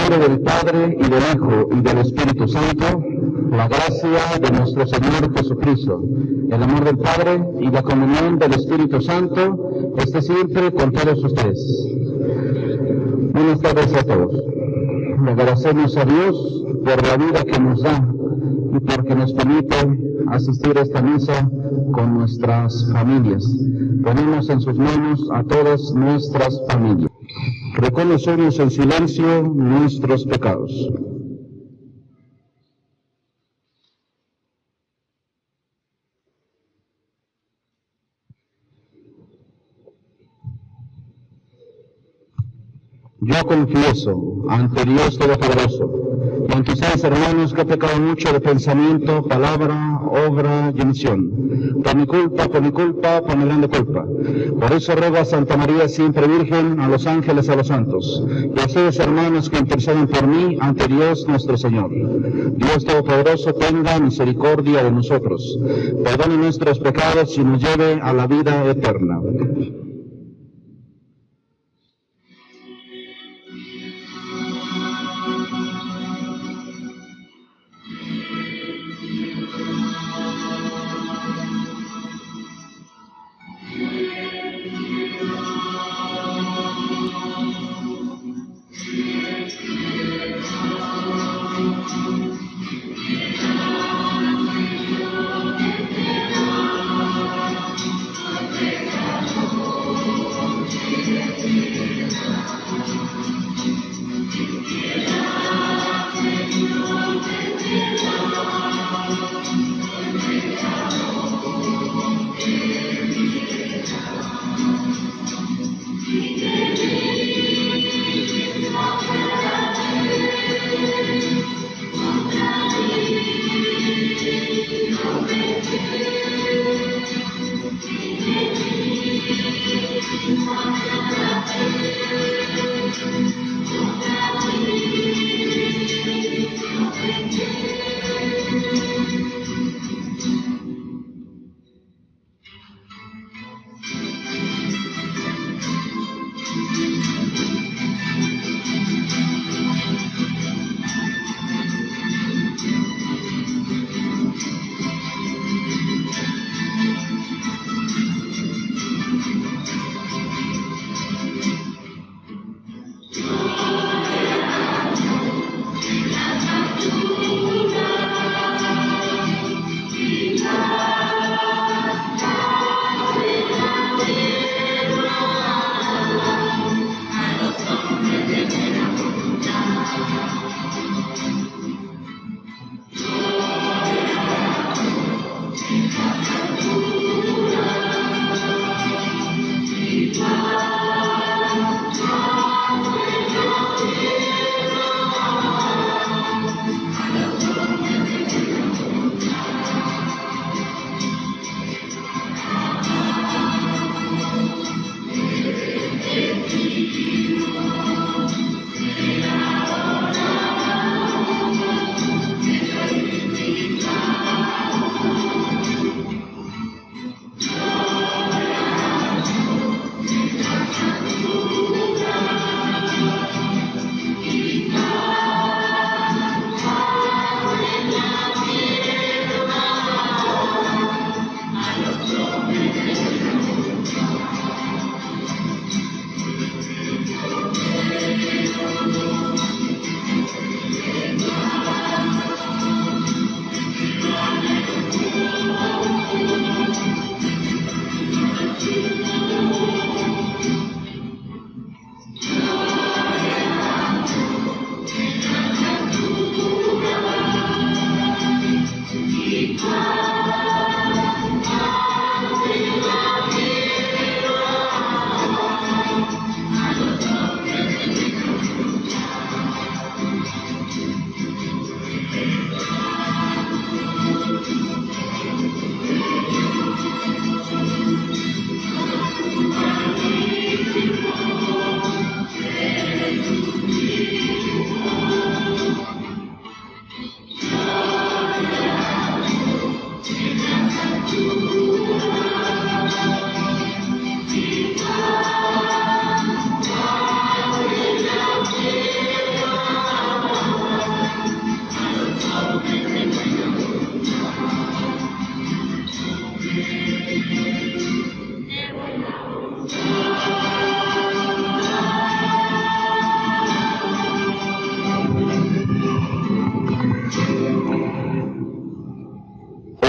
Del Padre, y del Hijo, y del Espíritu Santo, la gracia de nuestro Señor Jesucristo, el amor del Padre y la comunión del Espíritu Santo esté siempre con todos ustedes. Buenas tardes a todos. Le agradecemos a Dios por la vida que nos da y porque nos permite asistir a esta misa con nuestras familias. Ponemos en sus manos a todas nuestras familias. Reconocemos en silencio nuestros pecados. Yo confieso ante Dios Todopoderoso y ante ustedes, hermanos, que he pecado mucho de pensamiento, palabra, obra y omisión. Por mi culpa, por mi grande culpa. Por eso ruego a Santa María, siempre Virgen, a los ángeles, a los santos, y a ustedes, hermanos, que interceden por mí ante Dios nuestro Señor. Dios Todopoderoso tenga misericordia de nosotros, perdone nuestros pecados y nos lleve a la vida eterna.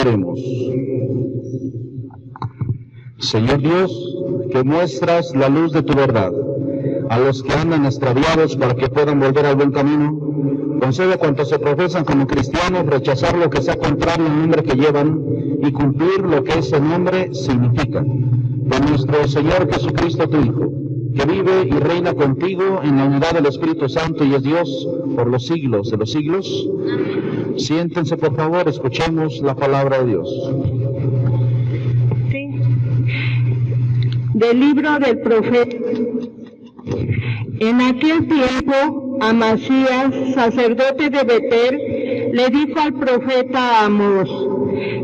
Oremos. Señor Dios, que muestras la luz de tu verdad a los que andan extraviados para que puedan volver al buen camino, concede a cuantos se profesan como cristianos rechazar lo que sea contrario al nombre que llevan y cumplir lo que ese nombre significa. Por nuestro Señor Jesucristo, tu Hijo, que vive y reina contigo en la unidad del Espíritu Santo y es Dios por los siglos de los siglos. Siéntense, por favor, escuchemos la palabra de Dios. Sí. Del libro del profeta. En aquel tiempo, Amasías, sacerdote de Betel, le dijo al profeta Amós: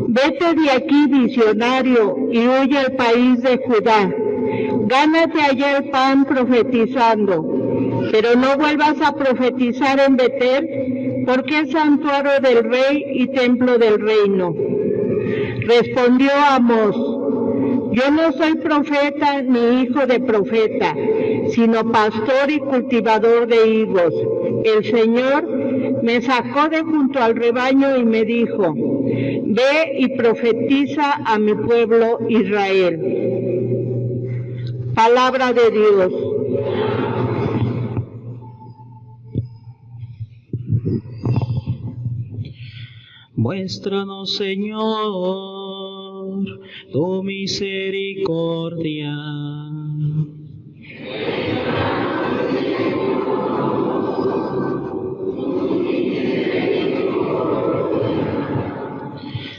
vete de aquí, visionario, y huye al país de Judá. Gánate allá el pan profetizando, pero no vuelvas a profetizar en Betel, porque es santuario del rey y templo del reino. Respondió Amós: yo no soy profeta ni hijo de profeta, sino pastor y cultivador de higos. El Señor me sacó de junto al rebaño y me dijo: ve y profetiza a mi pueblo Israel. Palabra de Dios. Muéstranos, Señor, tu misericordia.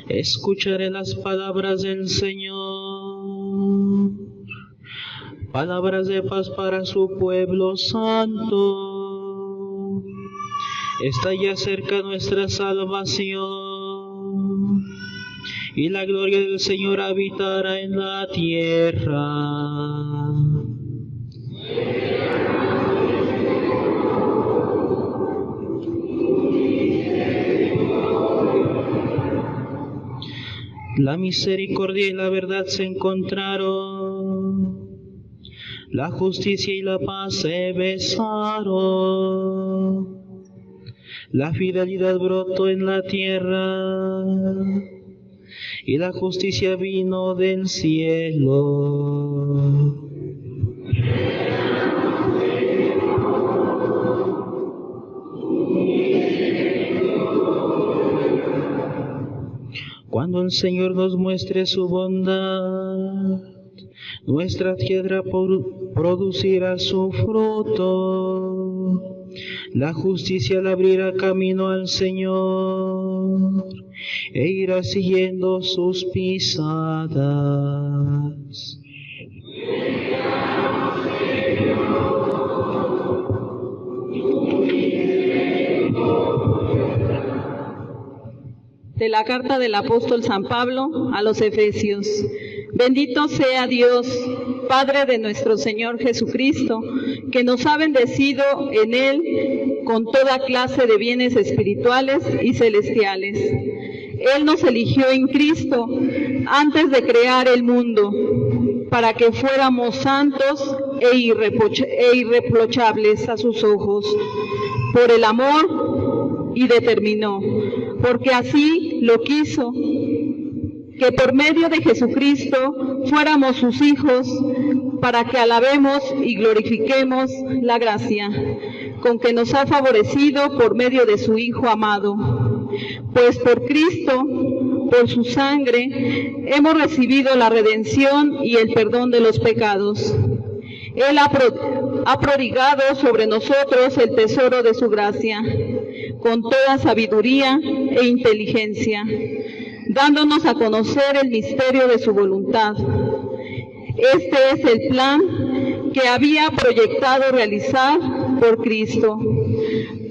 Escucharé las palabras del Señor, palabras de paz para su pueblo santo. Está ya cerca nuestra salvación, y la gloria del Señor habitará en la tierra. La misericordia y la verdad se encontraron, la justicia y la paz se besaron. La fidelidad brotó en la tierra, y la justicia vino del cielo. Cuando el Señor nos muestre su bondad, nuestra tierra producirá su fruto. La justicia le abrirá camino al Señor e irá siguiendo sus pisadas. De la carta del apóstol San Pablo a los Efesios. Bendito sea Dios, Padre de nuestro Señor Jesucristo, que nos ha bendecido en Él con toda clase de bienes espirituales y celestiales. Él nos eligió en Cristo antes de crear el mundo, para que fuéramos santos e irreprochables a sus ojos. Por el amor, y determinó, porque así lo quiso, que por medio de Jesucristo fuéramos sus hijos, para que alabemos y glorifiquemos la gracia con que nos ha favorecido por medio de su Hijo amado. Pues por Cristo, por su sangre, hemos recibido la redención y el perdón de los pecados. Él ha prodigado sobre nosotros el tesoro de su gracia, con toda sabiduría e inteligencia, dándonos a conocer el misterio de su voluntad. Este es el plan que había proyectado realizar por Cristo,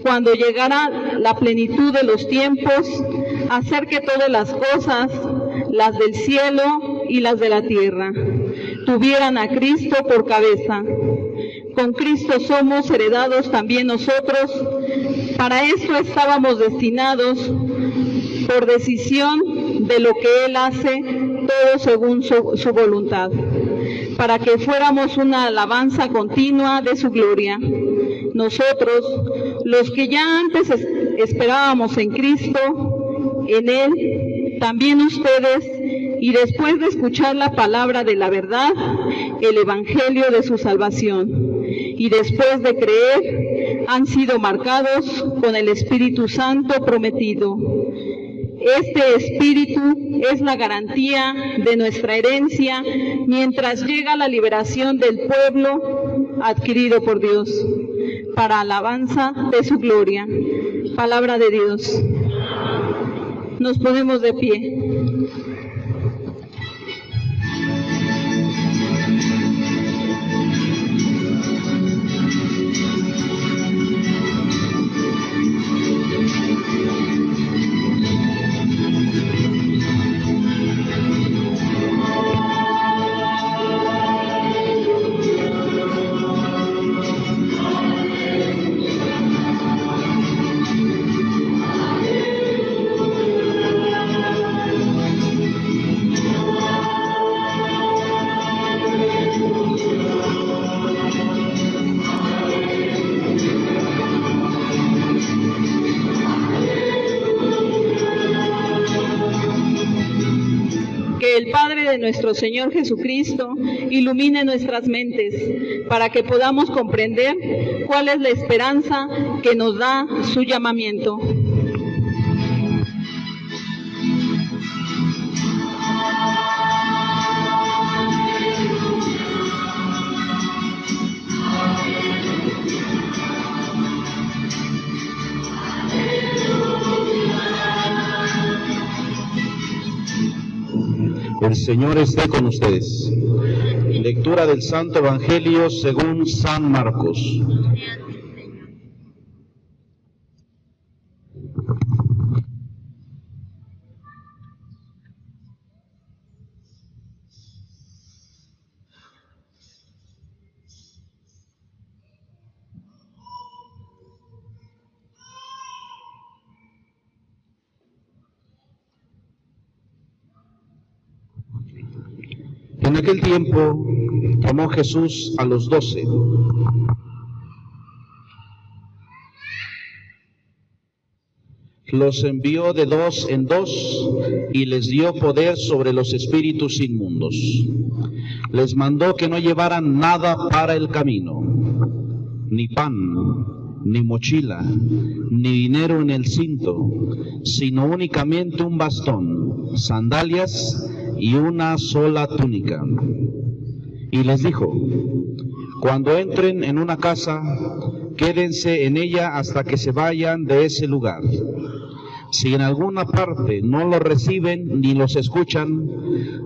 cuando llegara la plenitud de los tiempos, hacer que todas las cosas, las del cielo y las de la tierra, tuvieran a Cristo por cabeza. Con Cristo somos heredados también nosotros. Para esto estábamos destinados por decisión de lo que Él hace, todo según su voluntad, para que fuéramos una alabanza continua de su gloria. Nosotros, los que ya antes esperábamos en Cristo, en Él también ustedes, y después de escuchar la palabra de la verdad, el evangelio de su salvación, y después de creer, han sido marcados con el Espíritu Santo prometido. Este Espíritu es la garantía de nuestra herencia mientras llega la liberación del pueblo adquirido por Dios, para alabanza de su gloria. Palabra de Dios. Nos ponemos de pie. El Padre de nuestro Señor Jesucristo ilumine nuestras mentes para que podamos comprender cuál es la esperanza que nos da su llamamiento. El Señor esté con ustedes. Lectura del Santo Evangelio según San Marcos. En aquel tiempo tomó Jesús a los 12, los envió de 2 en 2 y les dio poder sobre los espíritus inmundos. Les mandó que no llevaran nada para el camino, ni pan, ni mochila, ni dinero en el cinto, sino únicamente un bastón, sandalias y una sola túnica. Y les dijo: cuando entren en una casa, quédense en ella hasta que se vayan de ese lugar. Si en alguna parte no los reciben ni los escuchan,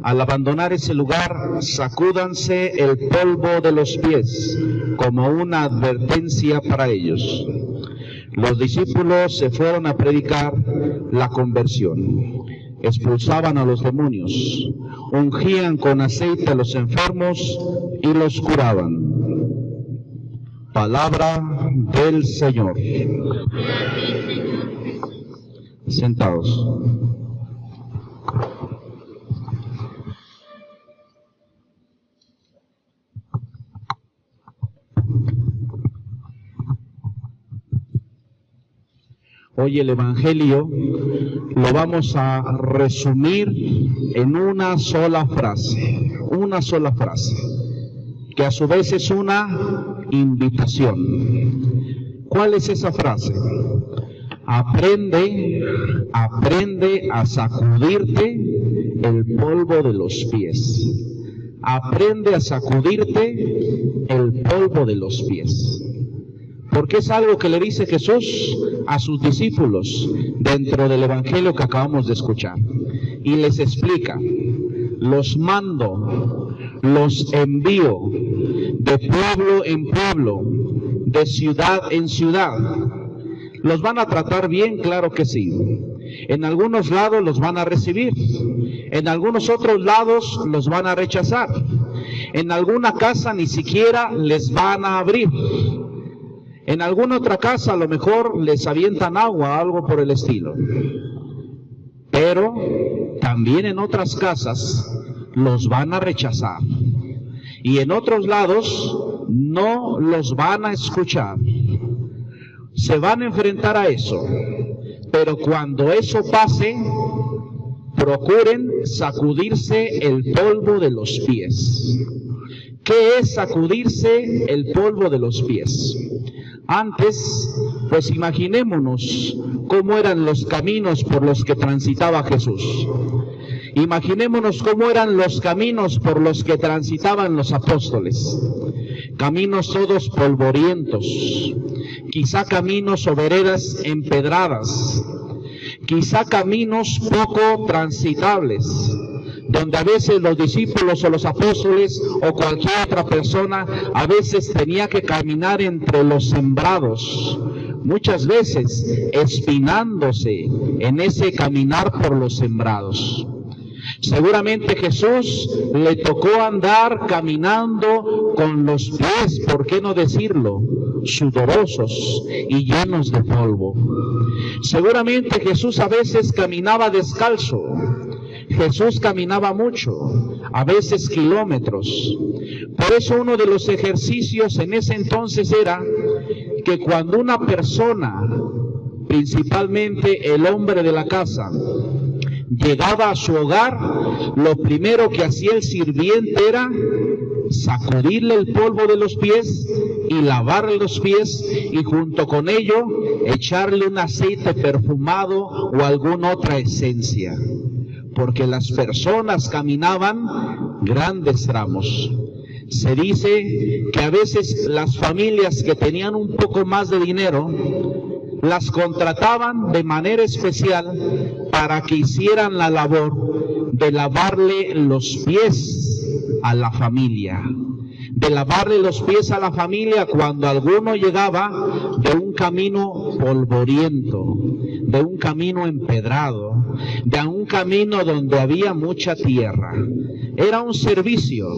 al abandonar ese lugar, sacúdanse el polvo de los pies, como una advertencia para ellos. Los discípulos se fueron a predicar la conversión. Expulsaban a los demonios, ungían con aceite a los enfermos y los curaban. Palabra del Señor. Sentados. Hoy el Evangelio lo vamos a resumir en una sola frase, que a su vez es una invitación. ¿Cuál es esa frase? Aprende a sacudirte el polvo de los pies. Aprende a sacudirte el polvo de los pies. Porque es algo que le dice Jesús a sus discípulos dentro del Evangelio que acabamos de escuchar. Y les explica: los mando, los envío de pueblo en pueblo, de ciudad en ciudad. ¿Los van a tratar bien? Claro que sí. En algunos lados los van a recibir, en algunos otros lados los van a rechazar, en alguna casa ni siquiera les van a abrir. En alguna otra casa a lo mejor les avientan agua, algo por el estilo. Pero también en otras casas los van a rechazar. Y en otros lados no los van a escuchar. Se van a enfrentar a eso. pero cuando eso pase, procuren sacudirse el polvo de los pies. ¿Qué es sacudirse el polvo de los pies? Antes, pues imaginémonos cómo eran los caminos por los que transitaba Jesús. Imaginémonos cómo eran los caminos por los que transitaban los apóstoles. Caminos todos polvorientos, quizá caminos o veredas empedradas, quizá caminos poco transitables, donde a veces los discípulos o los apóstoles o cualquier otra persona a veces tenía que caminar entre los sembrados, muchas veces espinándose en ese caminar por los sembrados. Seguramente Jesús le tocó andar caminando con los pies, ¿por qué no decirlo?, sudorosos y llenos de polvo. Seguramente Jesús a veces caminaba descalzo. Jesús caminaba mucho, a veces kilómetros. Por eso uno de los ejercicios en ese entonces era que cuando una persona, principalmente el hombre de la casa, llegaba a su hogar, lo primero que hacía el sirviente era sacudirle el polvo de los pies y lavarle los pies, y junto con ello echarle un aceite perfumado o alguna otra esencia, porque las personas caminaban grandes tramos. Se dice que a veces las familias que tenían un poco más de dinero las contrataban de manera especial para que hicieran la labor de lavarle los pies a la familia. De lavarle los pies a la familia cuando alguno llegaba de un camino polvoriento, de un camino empedrado, de un camino donde había mucha tierra. Era un servicio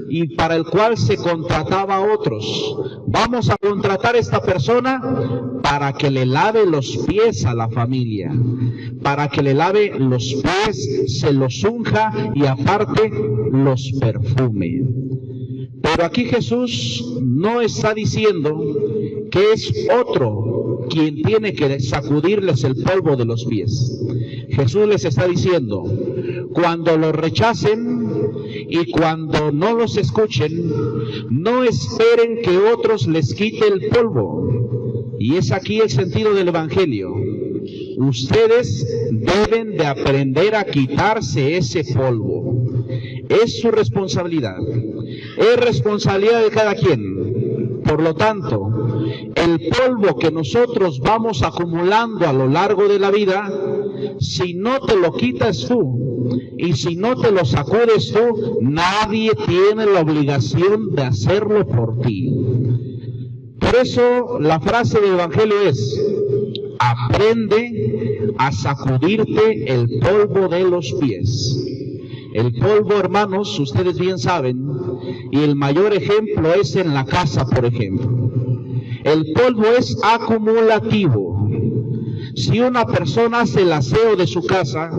y para el cual se contrataba a otros. Vamos a contratar a esta persona para que le lave los pies a la familia, para que le lave los pies, se los unja y aparte los perfume. Pero aquí Jesús no está diciendo que es otro quien tiene que sacudirles el polvo de los pies. Jesús les está diciendo, cuando los rechacen y cuando no los escuchen, no esperen que otros les quite el polvo. Y es aquí el sentido del Evangelio. Ustedes deben de aprender a quitarse ese polvo. Es su responsabilidad. Es responsabilidad de cada quien. Por lo tanto, el polvo que nosotros vamos acumulando a lo largo de la vida, si no te lo quitas tú y si no te lo sacudes tú, nadie tiene la obligación de hacerlo por ti. Por eso la frase del Evangelio es: aprende a sacudirte el polvo de los pies. El polvo, hermanos, ustedes bien saben, y el mayor ejemplo es en la casa, por ejemplo. El polvo es acumulativo. Si una persona hace el aseo de su casa,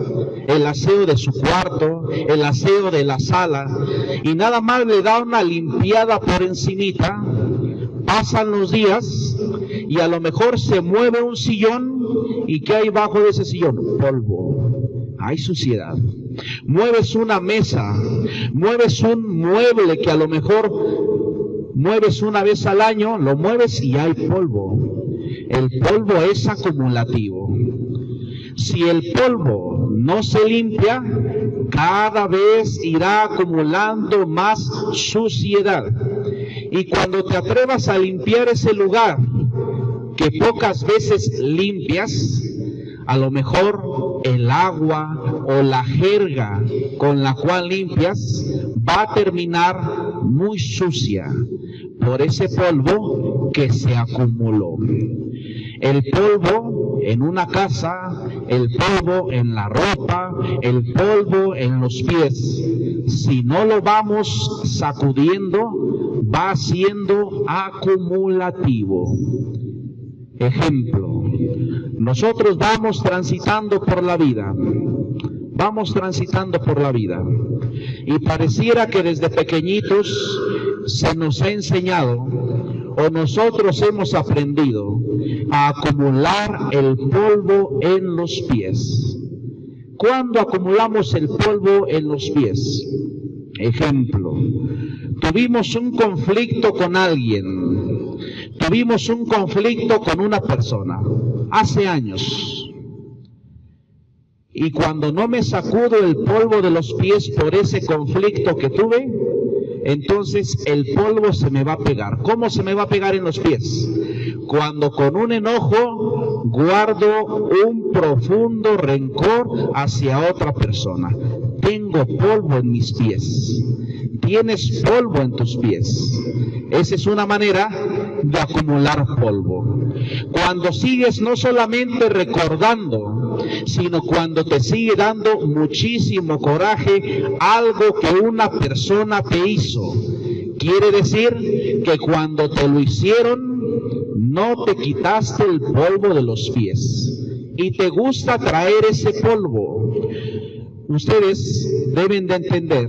el aseo de su cuarto, el aseo de la sala, y nada más le da una limpiada por encimita, pasan los días y a lo mejor se mueve un sillón, y ¿qué hay bajo de ese sillón? Polvo. Hay suciedad. Mueves una mesa, mueves un mueble que a lo mejor mueves una vez al año, lo mueves y hay polvo. El polvo es acumulativo. Si el polvo no se limpia, cada vez irá acumulando más suciedad. Y cuando te atrevas a limpiar ese lugar que pocas veces limpias, a lo mejor el agua o la jerga con la cual limpias va a terminar muy sucia por ese polvo que se acumuló. El polvo en una casa, el polvo en la ropa, el polvo en los pies, si no lo vamos sacudiendo, va siendo acumulativo. Ejemplo, nosotros vamos transitando por la vida, y pareciera que desde pequeñitos se nos ha enseñado o nosotros hemos aprendido a acumular el polvo en los pies. ¿Cuándo acumulamos el polvo en los pies? Ejemplo, tuvimos un conflicto con alguien, tuvimos un conflicto con una persona hace años, y cuando no me sacudo el polvo de los pies por ese conflicto que tuve, entonces el polvo se me va a pegar. ¿Cómo se me va a pegar en los pies? Cuando con un enojo guardo un profundo rencor hacia otra persona. Tengo polvo en mis pies. Tienes polvo en tus pies. Esa es una manera de acumular polvo. Cuando sigues no solamente recordando, sino cuando te sigue dando muchísimo coraje algo que una persona te hizo. Quiere decir que cuando te lo hicieron, no te quitaste el polvo de los pies. Y te gusta traer ese polvo. Ustedes deben de entender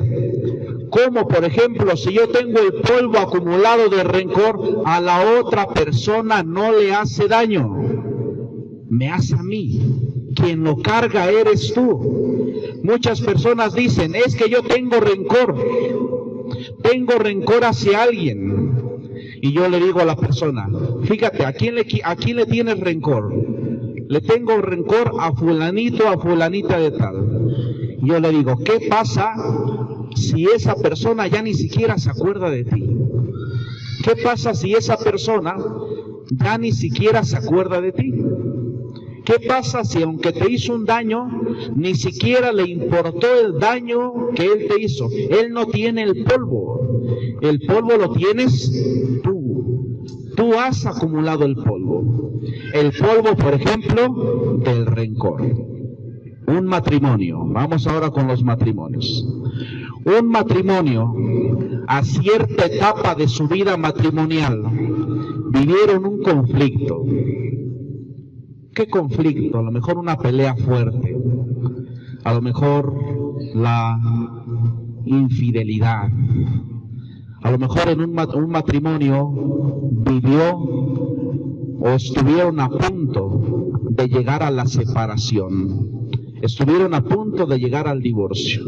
cómo, por ejemplo, si yo tengo el polvo acumulado de rencor, a la otra persona no le hace daño, me hace a mí. Quien lo carga eres tú. Muchas personas dicen, es que yo tengo rencor hacia alguien. Y yo le digo a la persona, fíjate, ¿a quién le tienes rencor? Le tengo rencor a fulanito, a fulanita de tal. Yo le digo, ¿qué pasa si esa persona ya ni siquiera se acuerda de ti? ¿Qué pasa si esa persona ya ni siquiera se acuerda de ti? ¿Qué pasa si aunque te hizo un daño, ni siquiera le importó el daño que él te hizo? Él no tiene el polvo. El polvo lo tienes tú. Tú has acumulado el polvo. El polvo, por ejemplo, del rencor. Un matrimonio. Vamos ahora con los matrimonios. Un matrimonio, a cierta etapa de su vida matrimonial, vivieron un conflicto. ¿Qué conflicto? A lo mejor una pelea fuerte, a lo mejor la infidelidad, a lo mejor en un matrimonio vivió o estuvieron a punto de llegar a la separación, estuvieron a punto de llegar al divorcio.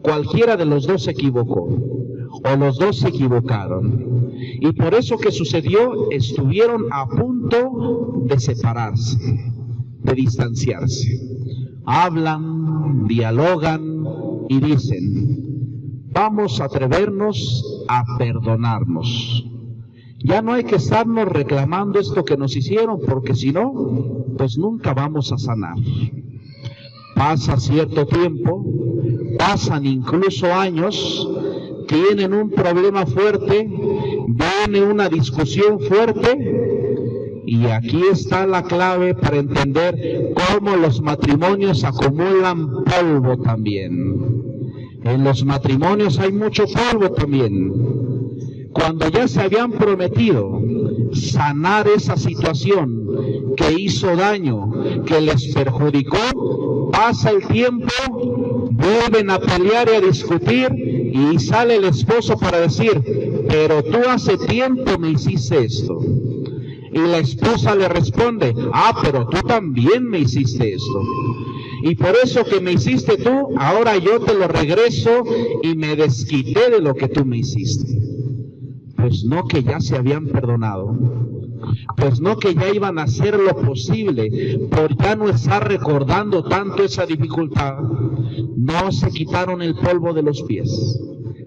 Cualquiera de los dos se equivocó, o los dos se equivocaron. Y por eso que sucedió, estuvieron a punto de separarse, de distanciarse. Hablan, dialogan y dicen, vamos a atrevernos a perdonarnos. Ya no hay que estarnos reclamando esto que nos hicieron, porque si no, pues nunca vamos a sanar. Pasa cierto tiempo, pasan incluso años, tienen un problema fuerte, viene una discusión fuerte, y aquí está la clave para entender cómo los matrimonios acumulan polvo también. En los matrimonios hay mucho polvo también. Cuando ya se habían prometido sanar esa situación que hizo daño, que les perjudicó, pasa el tiempo, vuelven a pelear y a discutir, y sale el esposo para decir, pero tú hace tiempo me hiciste esto. Y la esposa le responde, pero tú también me hiciste esto. Y por eso que me hiciste tú, ahora yo te lo regreso y me desquité de lo que tú me hiciste. Pues no que ya se habían perdonado, pues no que ya iban a hacer lo posible por ya no estar recordando tanto esa dificultad. No se quitaron el polvo de los pies.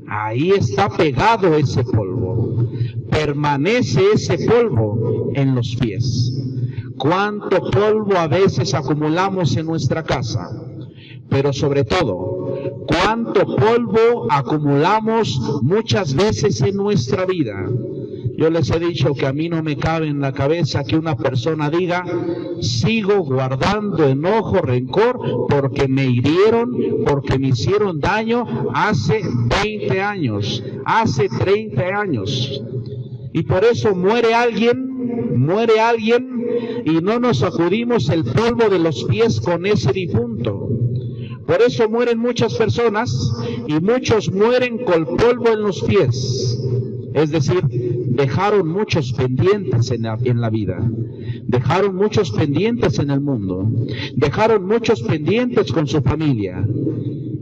Ahí está pegado ese polvo. Permanece ese polvo en los pies. ¿Cuánto polvo a veces acumulamos en nuestra casa? Pero sobre todo, ¿cuánto polvo acumulamos muchas veces en nuestra vida? Yo les he dicho que a mí no me cabe en la cabeza que una persona diga, sigo guardando enojo, rencor, porque me hirieron, porque me hicieron daño hace 20 años, hace 30 años. Y por eso muere alguien, y no nos sacudimos el polvo de los pies con ese difunto. Por eso mueren muchas personas, y muchos mueren con polvo en los pies. Es decir, dejaron muchos pendientes en la vida, dejaron muchos pendientes en el mundo, dejaron muchos pendientes con su familia.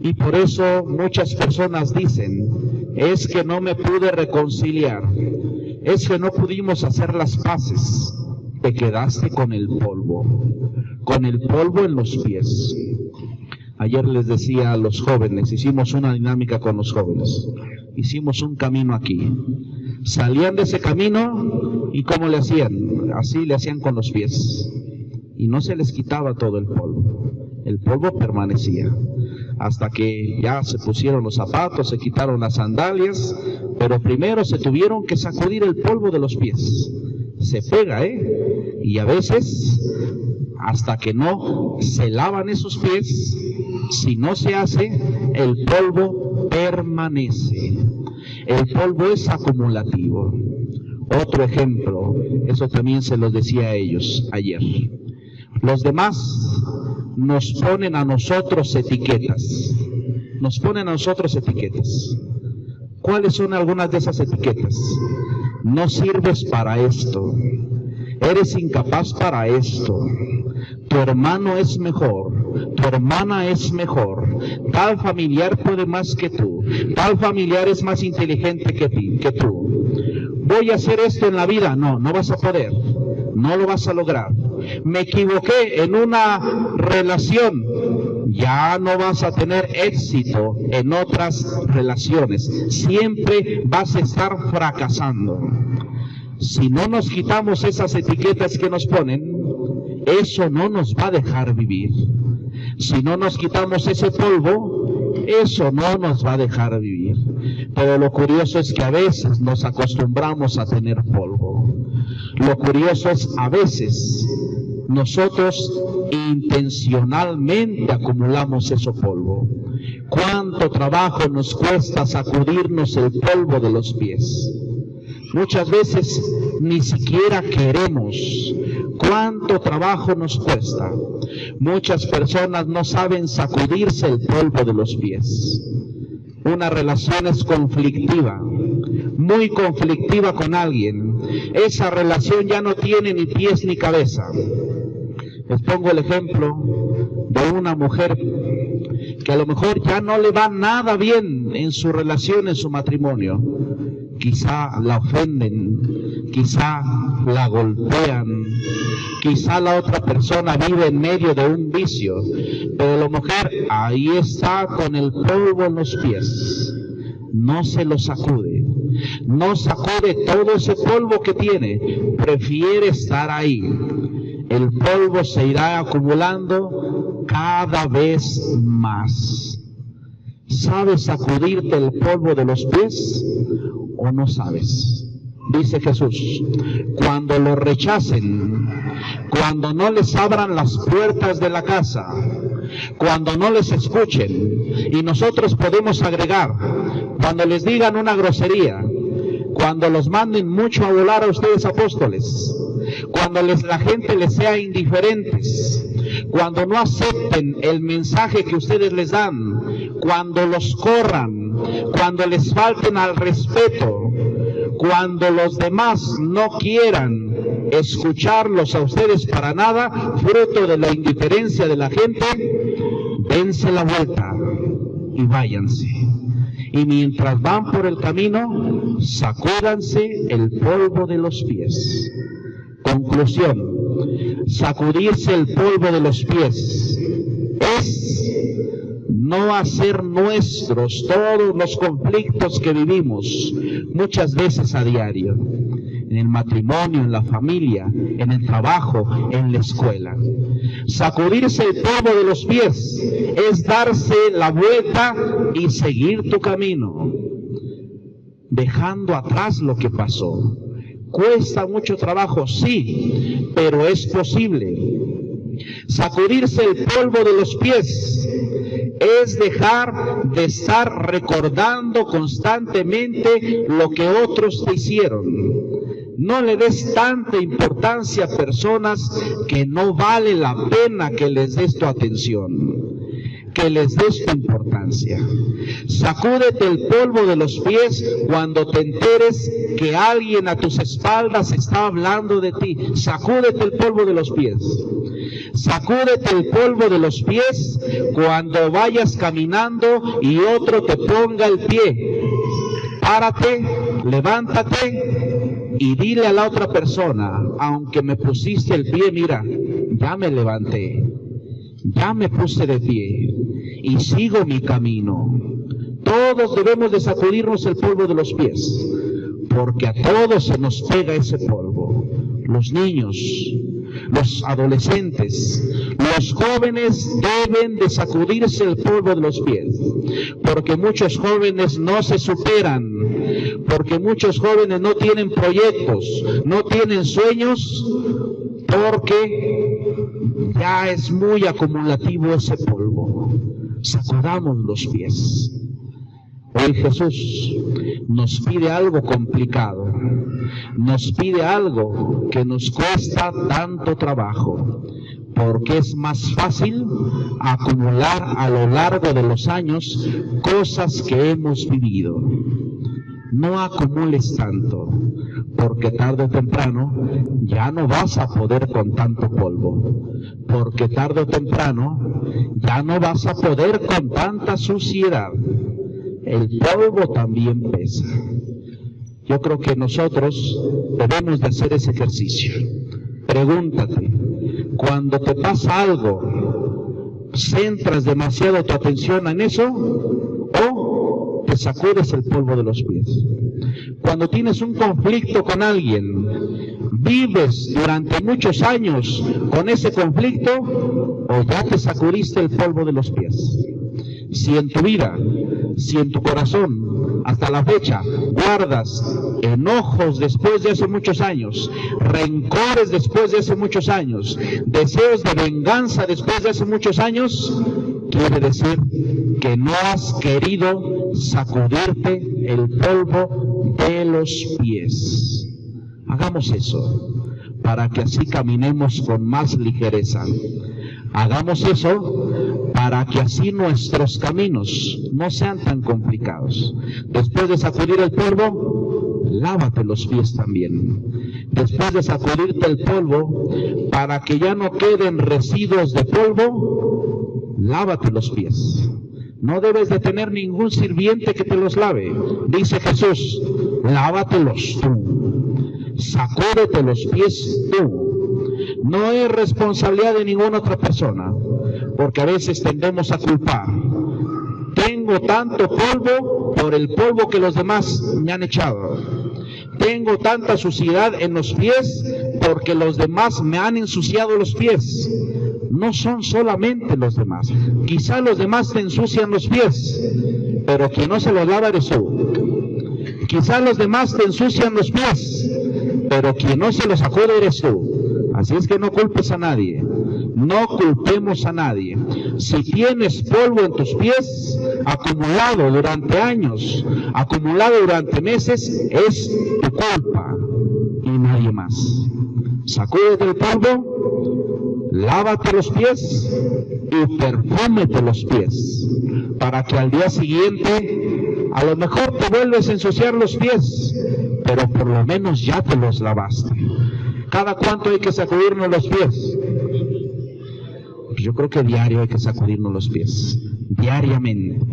Y por eso muchas personas dicen, es que no me pude reconciliar, es que no pudimos hacer las paces. Te quedaste con el polvo en los pies. Ayer les decía a los jóvenes, hicimos una dinámica con los jóvenes, hicimos un camino aquí. Salían de ese camino y ¿cómo le hacían? Así le hacían con los pies. Y no se les quitaba todo el polvo permanecía. Hasta que ya se pusieron los zapatos, se quitaron las sandalias, pero primero se tuvieron que sacudir el polvo de los pies. Se pega, y a veces, hasta que no se lavan esos pies, si no se hace, el polvo permanece. El polvo es acumulativo. Otro ejemplo, eso también se los decía a ellos ayer. Los demás nos ponen a nosotros etiquetas. Nos ponen a nosotros etiquetas. ¿Cuáles son algunas de esas etiquetas? No sirves para esto. Eres incapaz para esto. Tu hermano es mejor, tu hermana es mejor, tal familiar puede más que tú, tal familiar es más inteligente que tú. Voy a hacer esto en la vida, no vas a poder, no lo vas a lograr. Me equivoqué en una relación, ya no vas a tener éxito en otras relaciones, siempre vas a estar fracasando. Si no nos quitamos esas etiquetas que nos ponen, eso no nos va a dejar vivir. Si no nos quitamos ese polvo, eso no nos va a dejar vivir. Pero lo curioso es que a veces nos acostumbramos a tener polvo. Lo curioso es a veces nosotros intencionalmente acumulamos ese polvo. ¿Cuánto trabajo nos cuesta sacudirnos el polvo de los pies? Muchas veces ni siquiera queremos. ¿Cuánto trabajo nos cuesta? Muchas personas no saben sacudirse el polvo de los pies. Una relación es conflictiva, muy conflictiva con alguien. Esa relación ya no tiene ni pies ni cabeza. Les pongo el ejemplo de una mujer que a lo mejor ya no le va nada bien en su relación, en su matrimonio. Quizá la ofenden, quizá la golpean, quizá la otra persona vive en medio de un vicio, pero la mujer ahí está con el polvo en los pies, no se lo sacude, no sacude todo ese polvo que tiene, prefiere estar ahí. El polvo se irá acumulando cada vez más. ¿Sabes sacudirte el polvo de los pies o no sabes? Dice Jesús, cuando lo rechacen, cuando no les abran las puertas de la casa, cuando no les escuchen, y nosotros podemos agregar, cuando les digan una grosería, cuando los manden mucho a volar a ustedes apóstoles, cuando la gente les sea indiferentes, cuando no acepten el mensaje que ustedes les dan, cuando los corran, cuando les falten al respeto, cuando los demás no quieran escucharlos a ustedes para nada, fruto de la indiferencia de la gente, dense la vuelta y váyanse. Y mientras van por el camino, sacúdanse el polvo de los pies. Conclusión, sacudirse el polvo de los pies es no hacer nuestros todos los conflictos que vivimos muchas veces a diario, en el matrimonio, en la familia, en el trabajo, en la escuela. Sacudirse el polvo de los pies es darse la vuelta y seguir tu camino, dejando atrás lo que pasó. Cuesta mucho trabajo, sí, pero es posible. Sacudirse el polvo de los pies es dejar de estar recordando constantemente lo que otros te hicieron. No le des tanta importancia a personas que no vale la pena que les des tu atención. que les des tu importancia. Sacúdete el polvo de los pies cuando te enteres que alguien a tus espaldas está hablando de ti. Sacúdete el polvo de los pies. Sacúdete el polvo de los pies cuando vayas caminando y otro te ponga el pie. Párate, levántate y dile a la otra persona: aunque me pusiste el pie, mira, ya me levanté, ya me puse de pie y sigo mi camino. Todos debemos de sacudirnos el polvo de los pies, porque a todos se nos pega ese polvo. Los niños, los adolescentes, los jóvenes deben de sacudirse el polvo de los pies, porque muchos jóvenes no se superan, porque muchos jóvenes no tienen proyectos, no tienen sueños, porque ya es muy acumulativo ese polvo. Sacudamos los pies. Hoy Jesús nos pide algo complicado, nos pide algo que nos cuesta tanto trabajo, porque es más fácil acumular a lo largo de los años cosas que hemos vivido. No acumules tanto, porque tarde o temprano ya no vas a poder con tanto polvo, porque tarde o temprano ya no vas a poder con tanta suciedad. El polvo también pesa. Yo creo que nosotros debemos de hacer ese ejercicio. Pregúntate, cuando te pasa algo, ¿centras demasiado tu atención en eso o te sacudes el polvo de los pies? Cuando tienes un conflicto con alguien, ¿vives durante muchos años con ese conflicto o ya te sacudiste el polvo de los pies? Si en tu vida, si en tu corazón, hasta la fecha, guardas enojos después de hace muchos años, rencores después de hace muchos años, deseos de venganza después de hace muchos años, quiere decir que no has querido sacudirte el polvo de los pies. Hagamos eso, para que así caminemos con más ligereza. Hagamos eso para que así nuestros caminos no sean tan complicados. Después de sacudir el polvo, lávate los pies también. Después de sacudirte el polvo, para que ya no queden residuos de polvo, lávate los pies. No debes de tener ningún sirviente que te los lave. Dice Jesús, lávatelos tú. Sacúdete los pies tú. No es responsabilidad de ninguna otra persona, porque a veces tendemos a culpar. Tengo tanto polvo por el polvo que los demás me han echado. Tengo tanta suciedad en los pies porque los demás me han ensuciado los pies. No son solamente los demás. Quizá los demás te ensucian los pies, pero quien no se los lava eres tú. Quizá los demás te ensucian los pies, pero quien no se los sacude eres tú. Así es que no culpes a nadie, no culpemos a nadie. Si tienes polvo en tus pies, acumulado durante años, acumulado durante meses, es tu culpa y nadie más. Sacúdete el polvo, lávate los pies y perfúmete los pies, para que al día siguiente a lo mejor te vuelves a ensuciar los pies, pero por lo menos ya te los lavaste. ¿Cada cuánto hay que sacudirnos los pies? Yo creo que diario hay que sacudirnos los pies. Diariamente.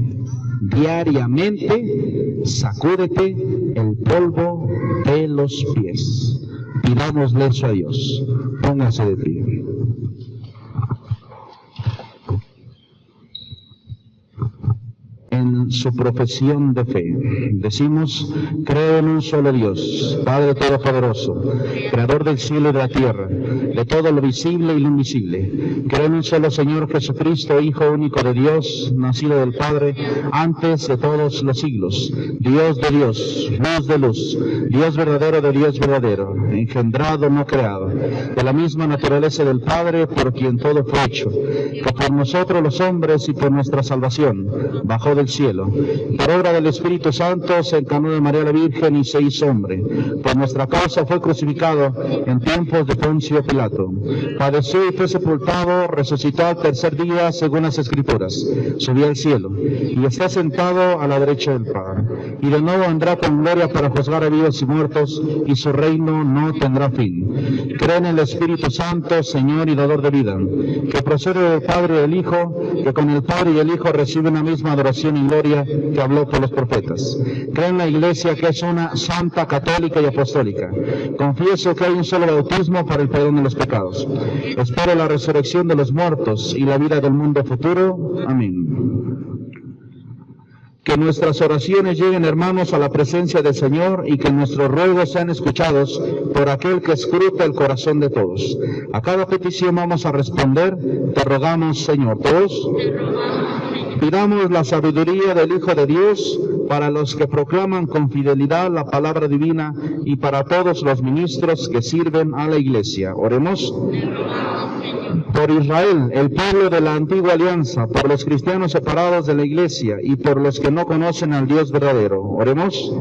Diariamente, sacúdete el polvo de los pies. Pidámosle eso a Dios. Póngase de pie. En su profesión de fe decimos: creo en un solo Dios, Padre Todopoderoso, Creador del cielo y de la tierra, de todo lo visible y lo invisible. Creo en un solo Señor Jesucristo, Hijo único de Dios, nacido del Padre antes de todos los siglos, Dios de Dios, luz de luz, Dios verdadero de Dios verdadero, engendrado, no creado, de la misma naturaleza del Padre, por quien todo fue hecho, que por nosotros los hombres y por nuestra salvación bajó del cielo, cielo. Por obra del Espíritu Santo se encarnó de María la Virgen y se hizo hombre. Por nuestra causa fue crucificado en tiempos de Poncio Pilato. Padeció y fue sepultado, resucitó al tercer día según las Escrituras. Subió al cielo y está sentado a la derecha del Padre. Y de nuevo vendrá con gloria para juzgar a vivos y muertos, y su reino no tendrá fin. Cree en el Espíritu Santo, Señor y dador de vida, que procede del Padre y del Hijo, que con el Padre y el Hijo reciben la misma adoración y gloria que habló por los profetas. Cree en la Iglesia, que es una santa, católica y apostólica. Confieso que hay un solo bautismo para el perdón de los pecados. Espero la resurrección de los muertos y la vida del mundo futuro. Amén. Que nuestras oraciones lleguen, hermanos, a la presencia del Señor, y que nuestros ruegos sean escuchados por aquel que escruta el corazón de todos. A cada petición vamos a responder: te rogamos, Señor. Todos pidamos la sabiduría del Hijo de Dios para los que proclaman con fidelidad la palabra divina y para todos los ministros que sirven a la Iglesia. Oremos. Por Israel, el pueblo de la antigua alianza, por los cristianos separados de la Iglesia y por los que no conocen al Dios verdadero. Oremos.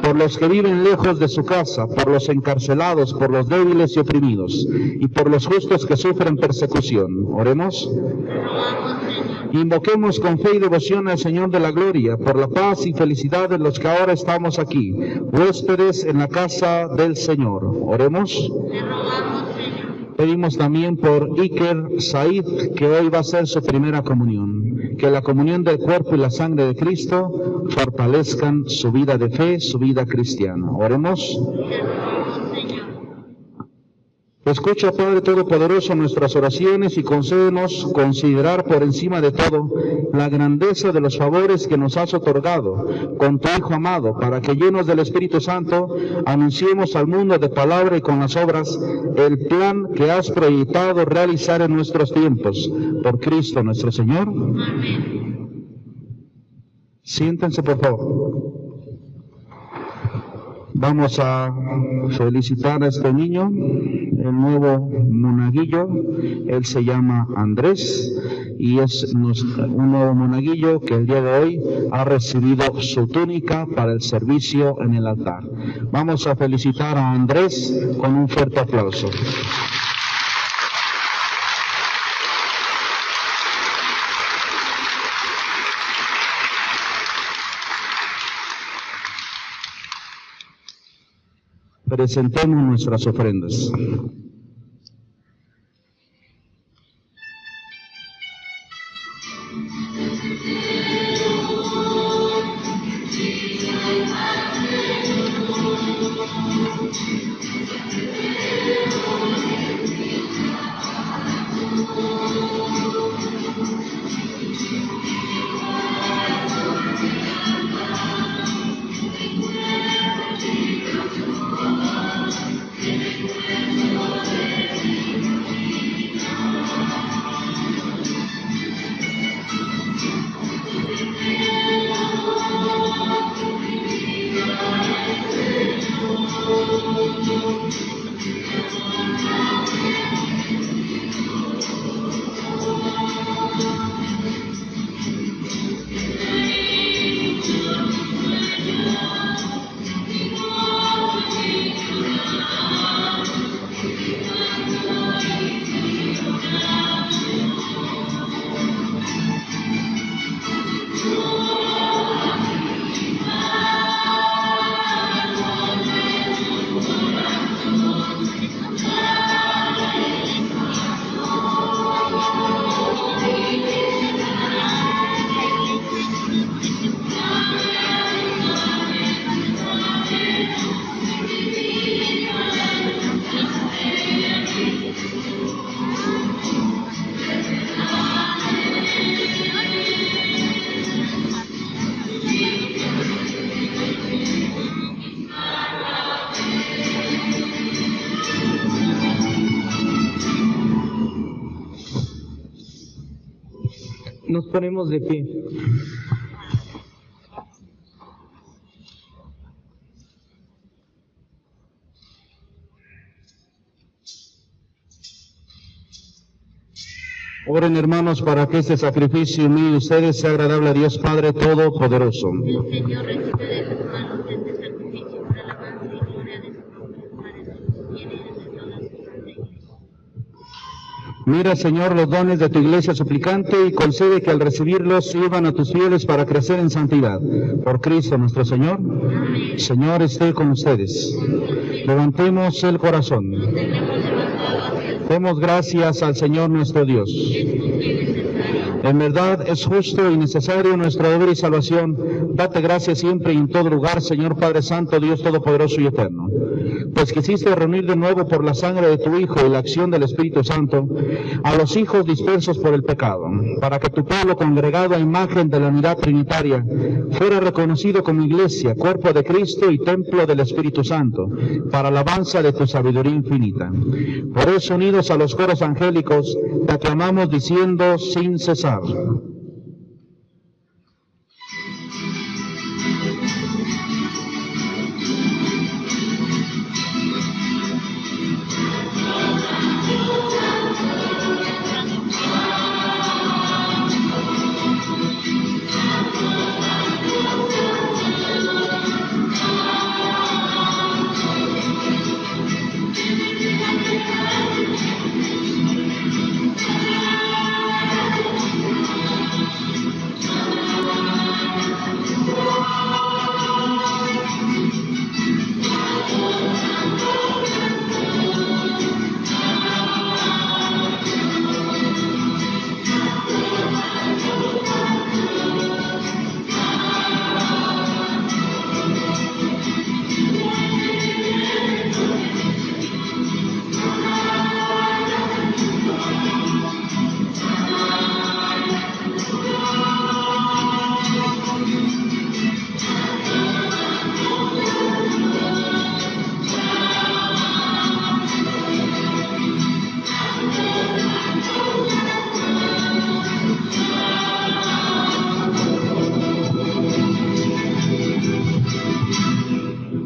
Por los que viven lejos de su casa, por los encarcelados, por los débiles y oprimidos, y por los justos que sufren persecución. Oremos. Invoquemos con fe y devoción al Señor de la gloria, por la paz y felicidad de los que ahora estamos aquí, huéspedes en la casa del Señor. Oremos. Pedimos también por Iker Said, que hoy va a hacer su primera comunión. Que la comunión del cuerpo y la sangre de Cristo fortalezcan su vida de fe, su vida cristiana. Oremos. Escucha, Padre Todopoderoso, nuestras oraciones y concédenos considerar por encima de todo la grandeza de los favores que nos has otorgado con tu Hijo amado, para que, llenos del Espíritu Santo, anunciemos al mundo de palabra y con las obras el plan que has proyectado realizar en nuestros tiempos. Por Cristo nuestro Señor. Amén. Siéntense, por favor. Vamos a felicitar a este niño, el nuevo monaguillo. Él se llama Andrés y es un nuevo monaguillo que el día de hoy ha recibido su túnica para el servicio en el altar. Vamos a felicitar a Andrés con un fuerte aplauso. Presentemos nuestras ofrendas. Nos ponemos de pie. Oren, hermanos, para que este sacrificio mío y ustedes sea agradable a Dios Padre Todopoderoso. El Señor recibe de sus manos este sacrificio para alabanza y gloria de su nombre, Padre, de los fieles y de toda su santa iglesia. Mira, Señor, los dones de tu iglesia suplicante y concede que al recibirlos sirvan a tus fieles para crecer en santidad. Por Cristo nuestro Señor. Amén. Señor, esté con ustedes. Levantemos el corazón. Demos gracias al Señor nuestro Dios. En verdad es justo y necesario nuestro deber y salvación. Date gracias siempre y en todo lugar, Señor Padre Santo, Dios Todopoderoso y Eterno. Pues quisiste reunir de nuevo por la sangre de tu Hijo y la acción del Espíritu Santo a los hijos dispersos por el pecado, para que tu pueblo congregado a imagen de la unidad trinitaria fuera reconocido como iglesia, cuerpo de Cristo y templo del Espíritu Santo, para alabanza de tu sabiduría infinita. Por eso, unidos a los coros angélicos, te aclamamos diciendo sin cesar.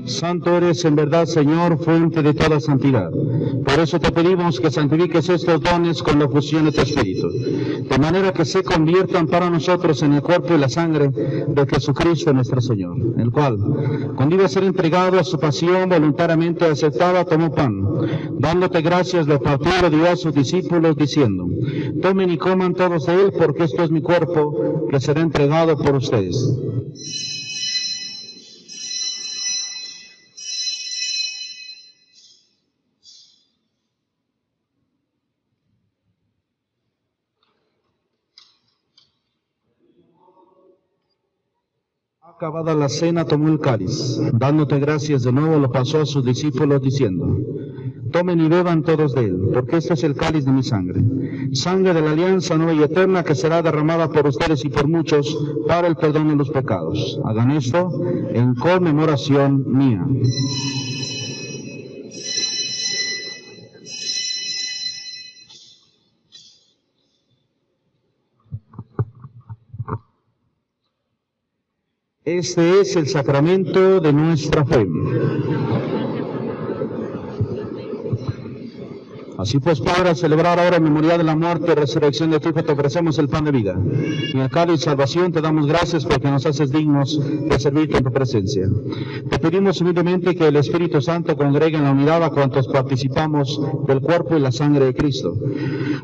Santo eres en verdad, Señor, fuente de toda santidad. Por eso te pedimos que santifiques estos dones con la fusión de tu Espíritu, de manera que se conviertan para nosotros en el cuerpo y la sangre de Jesucristo nuestro Señor, el cual, cuando iba a ser entregado a su pasión voluntariamente aceptada, tomó pan, dándote gracias, lo partió y lo dio a sus discípulos, diciendo: tomen y coman todos de él, porque esto es mi cuerpo, que será entregado por ustedes. Acabada la cena, tomó el cáliz, dándote gracias de nuevo, lo pasó a sus discípulos, diciendo: tomen y beban todos de él, porque este es el cáliz de mi sangre, sangre de la alianza nueva y eterna, que será derramada por ustedes y por muchos para el perdón de los pecados. Hagan esto en conmemoración mía. Este es el sacramento de nuestra fe. Así pues, Padre, al celebrar ahora en memoria de la muerte y resurrección de tu Hijo, te ofrecemos el pan de vida. Y en cáliz de salvación te damos gracias porque nos haces dignos de servirte en tu presencia. Te pedimos humildemente que el Espíritu Santo congregue en la unidad a cuantos participamos del cuerpo y la sangre de Cristo.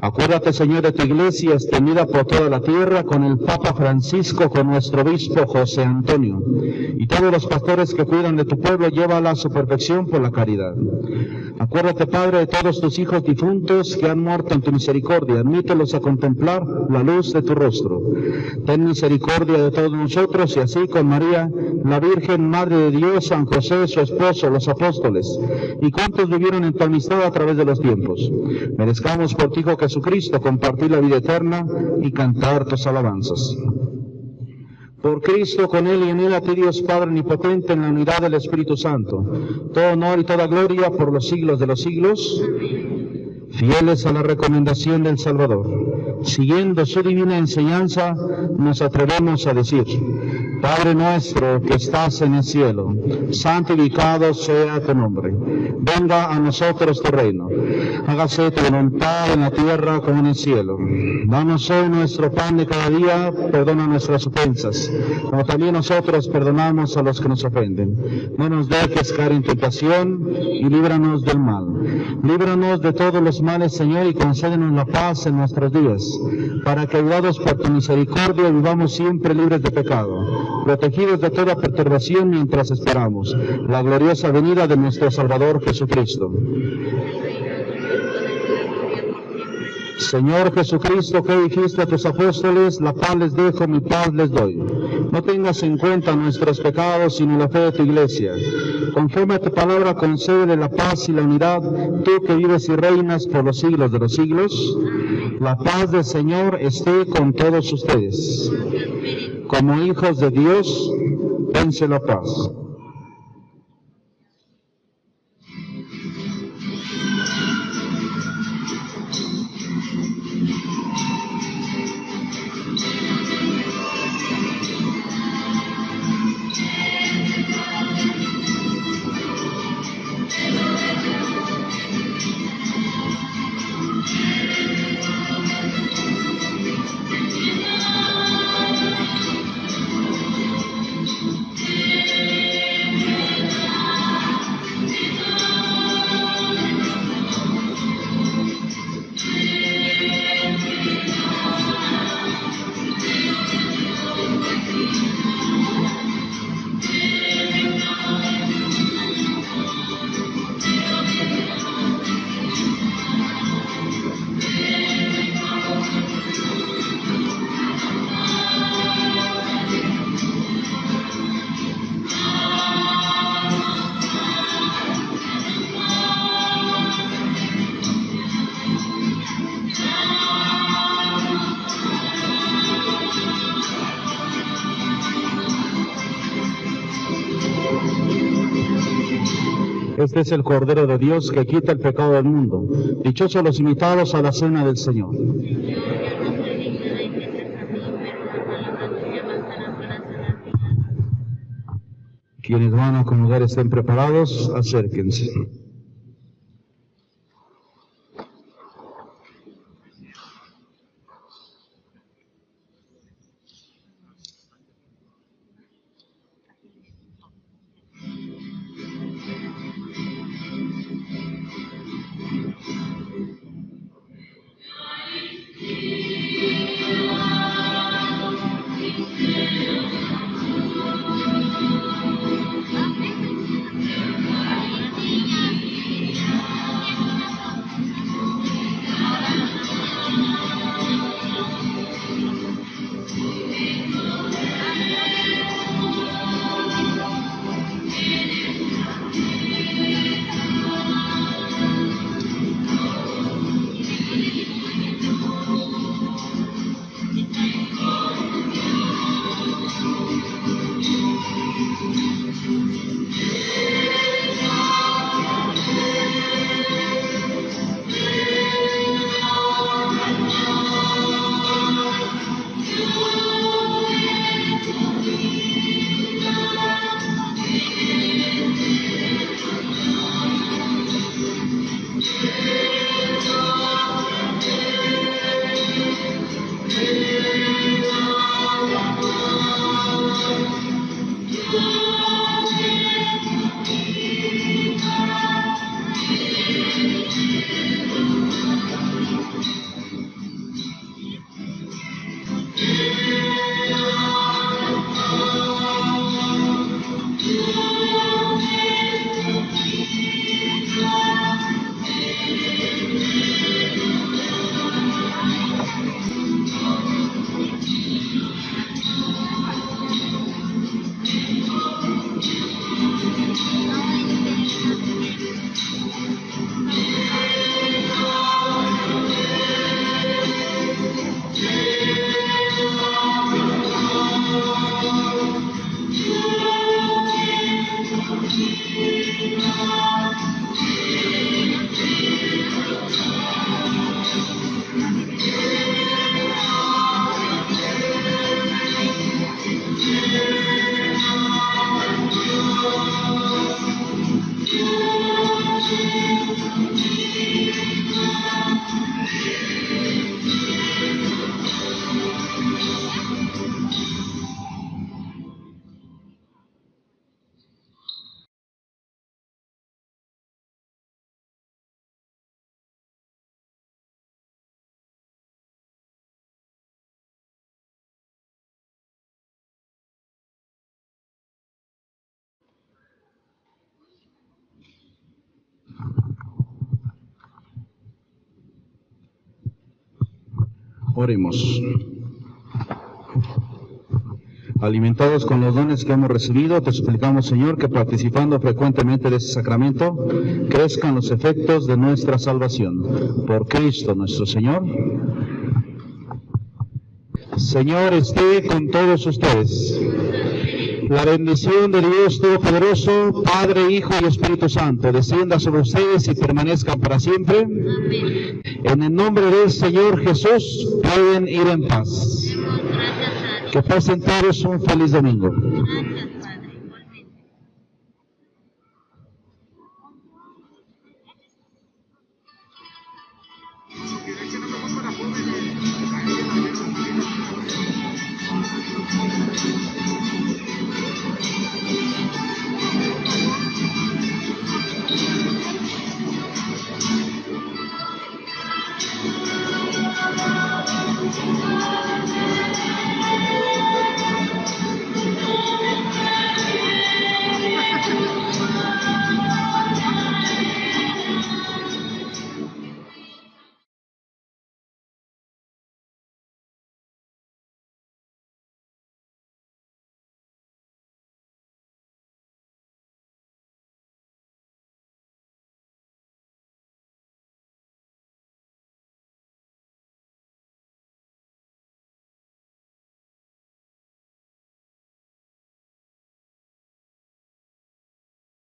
Acuérdate, Señor, de tu iglesia extendida por toda la tierra, con el Papa Francisco, con nuestro obispo José Antonio, y todos los pastores que cuidan de tu pueblo, llévala a su perfección por la caridad. Acuérdate, Padre, de todos tus hijos difuntos que han muerto en tu misericordia, admítelos a contemplar la luz de tu rostro. Ten misericordia de todos nosotros, y así con María, la Virgen, Madre de Dios, San José, su esposo, los apóstoles, y cuantos vivieron en tu amistad a través de los tiempos, merezcamos por tu Hijo Jesucristo compartir la vida eterna y cantar tus alabanzas. Por Cristo, con Él y en Él, a ti Dios Padre omnipotente, en la unidad del Espíritu Santo, todo honor y toda gloria por los siglos de los siglos. Fieles a la recomendación del Salvador, siguiendo su divina enseñanza, nos atrevemos a decir: Padre nuestro que estás en el cielo, santificado sea tu nombre. Venga a nosotros tu reino. Hágase tu voluntad en la tierra como en el cielo. Danos hoy nuestro pan de cada día, perdona nuestras ofensas, como también nosotros perdonamos a los que nos ofenden. No nos dejes caer en tentación y líbranos del mal. Líbranos de todos los males, Señor, y concédenos la paz en nuestros días, para que, ayudados por tu misericordia, vivamos siempre libres de pecado, protegidos de toda perturbación mientras esperamos la gloriosa venida de nuestro Salvador Jesucristo. Señor Jesucristo, que dijiste a tus apóstoles, la paz les dejo, mi paz les doy. No tengas en cuenta nuestros pecados, sino la fe de tu iglesia. Conforme a tu palabra, concédele la paz y la unidad, tú que vives y reinas por los siglos de los siglos. La paz del Señor esté con todos ustedes. Como hijos de Dios, dense la paz. Este es el Cordero de Dios que quita el pecado del mundo. Dichosos los invitados a la cena del Señor. Quienes van a acomodar estén preparados, acérquense. Niñas. Oremos. Alimentados con los dones que hemos recibido, te suplicamos, Señor, que participando frecuentemente de este sacramento, crezcan los efectos de nuestra salvación. Por Cristo nuestro Señor. Señor, esté con todos ustedes. La bendición de Dios Todopoderoso, Padre, Hijo y Espíritu Santo, descienda sobre ustedes y permanezca para siempre. Amén. En el nombre del Señor Jesús, pueden ir en paz. Demos gracias a Dios. Que pasen todos un feliz domingo. Gracias.